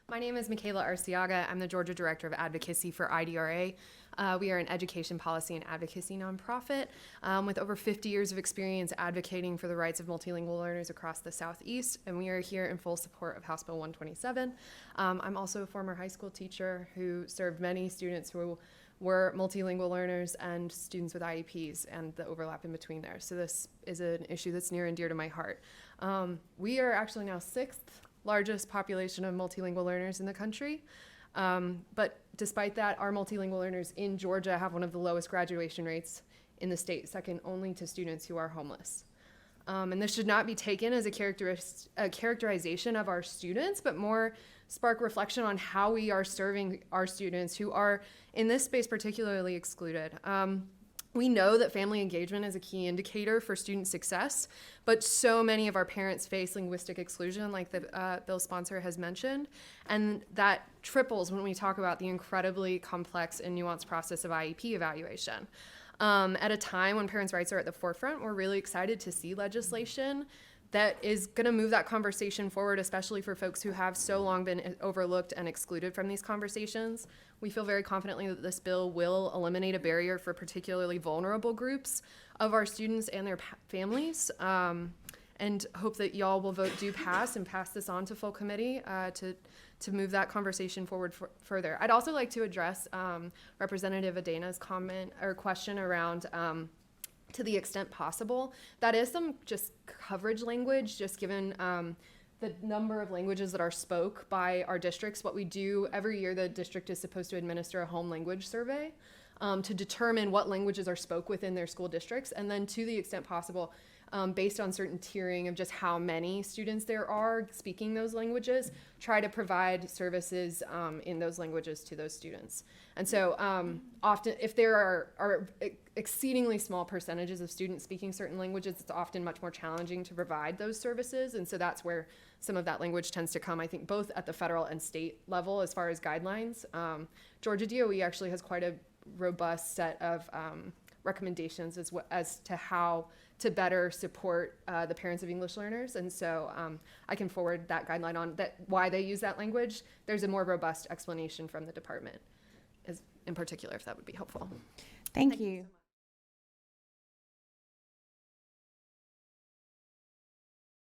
My name is Mikayla Arciaga. I'm the Georgia Director of Advocacy for IDRA. We are an education policy and advocacy nonprofit with over 50 years of experience advocating for the rights of multilingual learners across the Southeast, and we are here in full support of House Bill 127. I'm also a former high school teacher who served many students who were multilingual learners and students with IEPs and the overlap in between there. So this is an issue that's near and dear to my heart. We are actually now 6th largest population of multilingual learners in the country. But despite that, our multilingual learners in Georgia have one of the lowest graduation rates in the state, second only to students who are homeless. And this should not be taken as a characterization of our students, but more spark reflection on how we are serving our students who are, in this space, particularly excluded. We know that family engagement is a key indicator for student success, but so many of our parents face linguistic exclusion, like the bill sponsor has mentioned, and that triples when we talk about the incredibly complex and nuanced process of IEP evaluation. At a time when parents' rights are at the forefront, we're really excited to see legislation that is going to move that conversation forward, especially for folks who have so long been overlooked and excluded from these conversations. We feel very confidently that this bill will eliminate a barrier for particularly vulnerable groups of our students and their families, and hope that y'all will vote do pass and pass this on to full committee to move that conversation forward further. I'd also like to address Representative Adena's comment or question around to the extent possible. That is some just coverage language, just given the number of languages that are spoke by our districts. What we do every year, the district is supposed to administer a home language survey to determine what languages are spoke within their school districts, and then to the extent possible, based on certain tiering of just how many students there are speaking those languages, try to provide services in those languages to those students. And so often, if there are exceedingly small percentages of students speaking certain languages, it's often much more challenging to provide those services. And so that's where some of that language tends to come, I think, both at the federal and state level as far as guidelines. Georgia DOE actually has quite a robust set of recommendations as to how to better support the parents of English learners. And so I can forward that guideline on that, why they use that language. There's a more robust explanation from the department in particular, if that would be helpful. Thank you. So much.